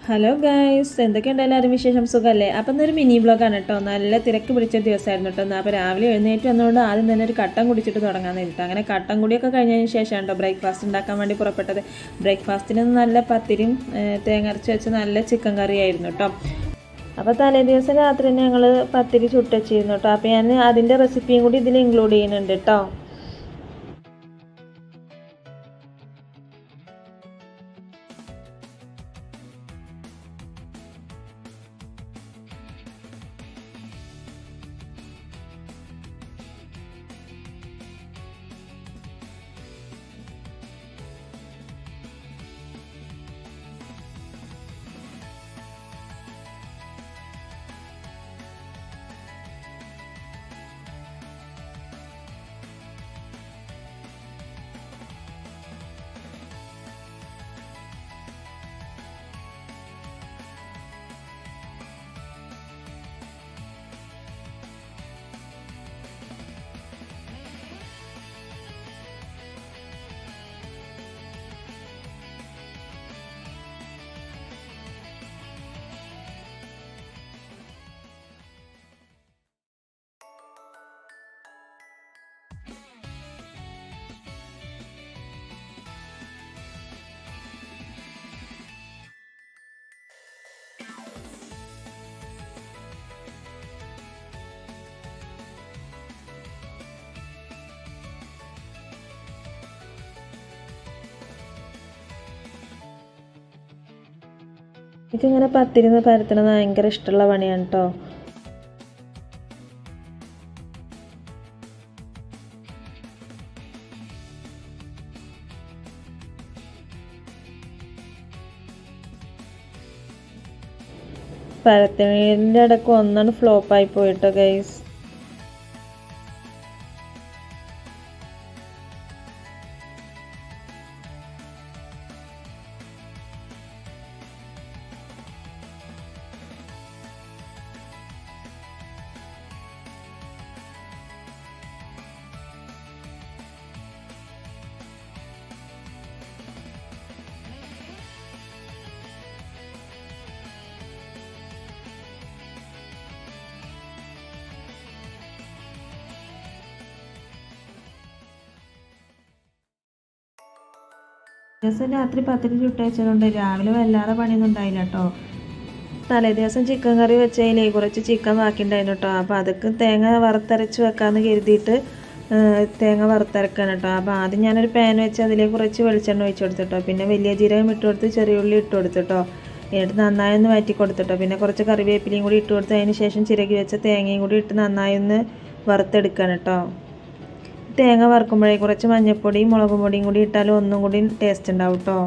Hello guys, എന്തൊക്കെയുണ്ട് എല്ലാവരും വിശേഷം? സുഖമല്ലേ? അപ്പം ഇന്നൊരു മിനി വ്ളോഗാണ് കേട്ടോ. നല്ല തിരക്ക് പിടിച്ച ദിവസമായിരുന്നു കേട്ടോ. അപ്പോൾ രാവിലെ എഴുന്നേറ്റ് വന്നുകൊണ്ട് ആദ്യം തന്നെ ഒരു കട്ടൻ കുടിച്ചിട്ട് തുടങ്ങാൻ നേരിട്ട് അങ്ങനെ കട്ടൻ കുടിയൊക്കെ കഴിഞ്ഞതിന് ശേഷമാണ് കേട്ടോ ബ്രേക്ക്ഫാസ്റ്റ് ഉണ്ടാക്കാൻ വേണ്ടി പുറപ്പെട്ടത്. ബ്രേക്ക്ഫാസ്റ്റിന് നല്ല പത്തിരിയും തേങ്ങരച്ച് വെച്ച് നല്ല ചിക്കൻ കറിയായിരുന്നു കേട്ടോ. അപ്പോൾ തലേ ദിവസം രാത്രി തന്നെ ഞങ്ങൾ പത്തിരി ചുട്ടുവെച്ചിരുന്നു കേട്ടോ. അപ്പോൾ ഞാൻ അതിൻ്റെ റെസിപ്പിയും കൂടി ഇതിൽ ഇൻക്ലൂഡ് ചെയ്യുന്നുണ്ട് കേട്ടോ. എനിക്കിങ്ങനെ പത്തിരി പരത്തണത് ഭയങ്കര ഇഷ്ടമുള്ള പണിയാണ് കേട്ടോ. പരത്തണീൻ്റെ ഇടയ്ക്ക് ഒന്നാണ് ഫ്ലോപ്പായി പോയിട്ടോ ഗൈസ്. ദിവസം രാത്രി പത്തിരി ചുട്ടയച്ചതുകൊണ്ട് രാവിലെ വല്ലാതെ പണിയൊന്നും ഉണ്ടായില്ല കേട്ടോ. തലേ ദിവസം ചിക്കൻ കറി വെച്ചതിലേ കുറച്ച് ചിക്കൻ ബാക്കിയുണ്ടായിരുന്നു കേട്ടോ. അപ്പോൾ അതൊക്കെ തേങ്ങ വറുത്തരച്ച് വെക്കാമെന്ന് കരുതിയിട്ട് തേങ്ങ വറുത്തരക്കാണ് കേട്ടോ. അപ്പോൾ ആദ്യം ഞാനൊരു പാൻ വെച്ച് അതിലേക്ക് കുറച്ച് വെളിച്ചെണ്ണ ഒഴിച്ച് കൊടുത്തിട്ടോ. പിന്നെ വലിയ ജീരകം ഇട്ട് കൊടുത്ത് ചെറിയ ഉള്ളി ഇട്ട് കൊടുത്തിട്ടോ. എന്നിട്ട് നന്നായി ഒന്ന് വഴറ്റി കൊടുത്തിട്ടോ. പിന്നെ കുറച്ച് കറിവേപ്പിലയും കൂടി ഇട്ട് കൊടുത്ത് അതിന് ശേഷം ചിരകി വെച്ച തേങ്ങയും കൂടി ഇട്ട് നന്നായി ഒന്ന് വറുത്തെടുക്കണം കേട്ടോ. തേങ്ങ വറുക്കുമ്പോഴേ കുറച്ച് മഞ്ഞൾപ്പൊടിയും മുളക് പൊടിയും കൂടി ഇട്ടാലും ഒന്നും കൂടി ടേസ്റ്റ് ഉണ്ടാവും കേട്ടോ.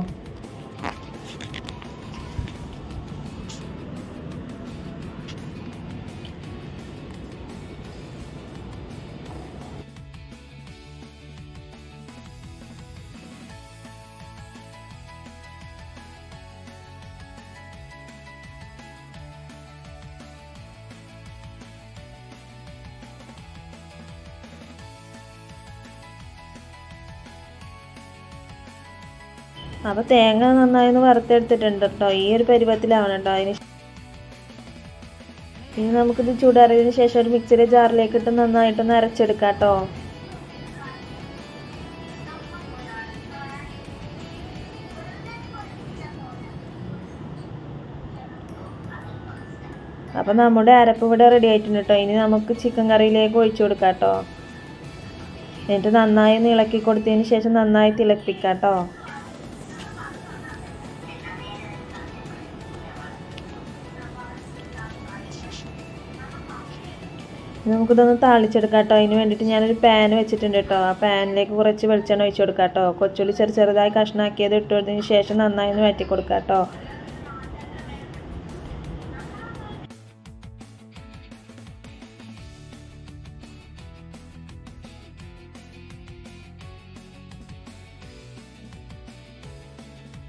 അപ്പോൾ തേങ്ങ നന്നായി ഒന്ന് വറുത്തെടുത്തിട്ടുണ്ട് കേട്ടോ. ഈ ഒരു പരുവത്തിലാവണം കേട്ടോ. ഇനി നമുക്കിത് ചൂടാറിയതിന് ശേഷം ഒരു മിക്സിയുടെ ജാറിലേക്ക് ഇട്ട് നന്നായിട്ടൊന്ന് അരച്ചെടുക്കാം കേട്ടോ. അപ്പോൾ നമ്മുടെ അരപ്പ് ഇവിടെ റെഡി ആയിട്ടുണ്ട് കേട്ടോ. ഇനി നമുക്ക് ചിക്കൻ കറിയിലേക്ക് ഒഴിച്ചു കൊടുക്കാം കേട്ടോ. എന്നിട്ട് നന്നായി ഒന്ന് ഇളക്കി കൊടുത്തതിന് ശേഷം നന്നായി തിളപ്പിക്കാം കേട്ടോ. നമുക്കിതൊന്ന് താളിച്ചെടുക്കാം കേട്ടോ. അതിന് വേണ്ടിയിട്ട് ഞാനൊരു പാൻ വെച്ചിട്ടുണ്ട് കേട്ടോ. ആ പാനിലേക്ക് കുറച്ച് വെളിച്ചെണ്ണ ഒഴിച്ച് കൊടുക്കാം കേട്ടോ. കൊച്ചുള്ളി ചെറുതായി കഷ്ണാക്കിയത് ഇട്ട് കൊടുത്തതിന് ശേഷം നന്നായി ഒന്ന് വഴറ്റി കൊടുക്കാം കേട്ടോ.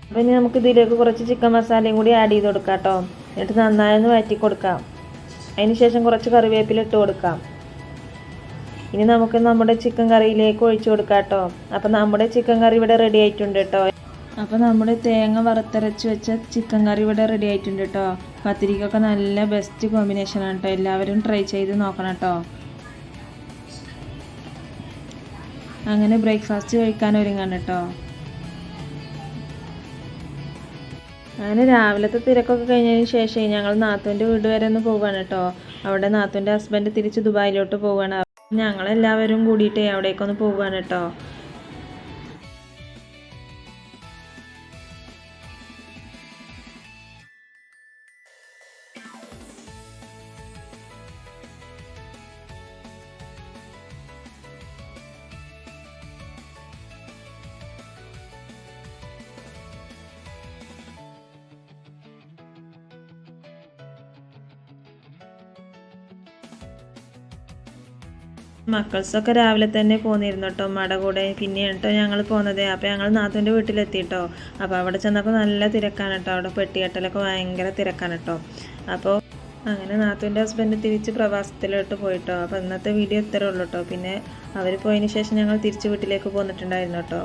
അപ്പോൾ ഇനി നമുക്ക് ഇതിലേക്ക് കുറച്ച് ചിക്കൻ മസാലയും കൂടി ആഡ് ചെയ്ത് കൊടുക്കാം കേട്ടോ. എന്നിട്ട് നന്നായി ഒന്ന് വഴറ്റി കൊടുക്കാം. അതിന് ശേഷം കുറച്ച് കറിവേപ്പില ഇട്ട് കൊടുക്കാം. ഇനി നമുക്ക് നമ്മുടെ ചിക്കൻ കറിയിലേക്ക് ഒഴിച്ചു കൊടുക്കാം കേട്ടോ. അപ്പം നമ്മുടെ ചിക്കൻ കറി ഇവിടെ റെഡി ആയിട്ടുണ്ട് കേട്ടോ. അപ്പോൾ നമ്മുടെ തേങ്ങ വറുത്തരച്ച് വെച്ച ചിക്കൻ കറി ഇവിടെ റെഡി ആയിട്ടുണ്ട് കേട്ടോ. പത്തിരിക്കൊക്കെ നല്ല ബെസ്റ്റ് കോമ്പിനേഷനാണ് കേട്ടോ. എല്ലാവരും ട്രൈ ചെയ്ത് നോക്കണം കേട്ടോ. അങ്ങനെ ബ്രേക്ക്ഫാസ്റ്റ് കഴിക്കാൻ ഒരുങ്ങാണ് കേട്ടോ. അങ്ങനെ രാവിലത്തെ തിരക്കൊക്കെ കഴിഞ്ഞതിന് ശേഷം ഞങ്ങൾ നാത്തൂൻ്റെ വീട് വരെ ഒന്ന് പോവുകയാണ് കേട്ടോ. അവിടെ നാത്തൂൻ്റെ ഹസ്ബൻഡ് തിരിച്ച് ദുബായിലോട്ട് പോവുകയാണ്. ഞങ്ങളെല്ലാവരും കൂടിയിട്ട് അവിടേക്കൊന്ന് പോവുകയാണ് കേട്ടോ. മക്കൾസൊക്കെ രാവിലെ തന്നെ പോന്നിരുന്നു കേട്ടോ. മട കൂടെ പിന്നെയാണ് കേട്ടോ ഞങ്ങൾ പോകുന്നത്. അപ്പോൾ ഞങ്ങൾ നാത്തൂൻ്റെ വീട്ടിലെത്തി കേട്ടോ. അപ്പോൾ അവിടെ ചെന്നപ്പോൾ നല്ല തിരക്കാണ് കേട്ടോ. അവിടെ പെട്ടികെട്ടലൊക്കെ ഭയങ്കര തിരക്കാണ് കേട്ടോ. അപ്പോൾ അങ്ങനെ നാത്തൂൻ്റെ ഹസ്ബൻഡ് തിരിച്ച് പ്രവാസത്തിലോട്ട് പോയിട്ടോ. അപ്പോൾ ഇന്നത്തെ വീഡിയോ ഇത്രയേ ഉള്ളൂ കേട്ടോ. പിന്നെ അവർ പോയതിന് ശേഷം ഞങ്ങൾ തിരിച്ച് വീട്ടിലേക്ക് പോന്നിട്ടുണ്ടായിരുന്നു കേട്ടോ.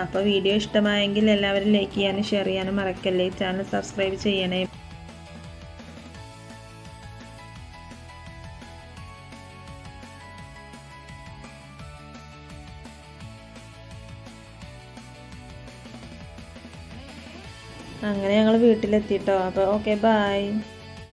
അപ്പോൾ വീഡിയോ ഇഷ്ടമായെങ്കിൽ എല്ലാവരും ലൈക്ക് ചെയ്യാനും ഷെയർ ചെയ്യാനും മറക്കല്ലേ. ചാനൽ സബ്സ്ക്രൈബ് ചെയ്യണേ. അങ്ങനെ ഞങ്ങൾ വീട്ടിലെത്തിട്ടോ. അപ്പോൾ ഓക്കെ, ബൈ.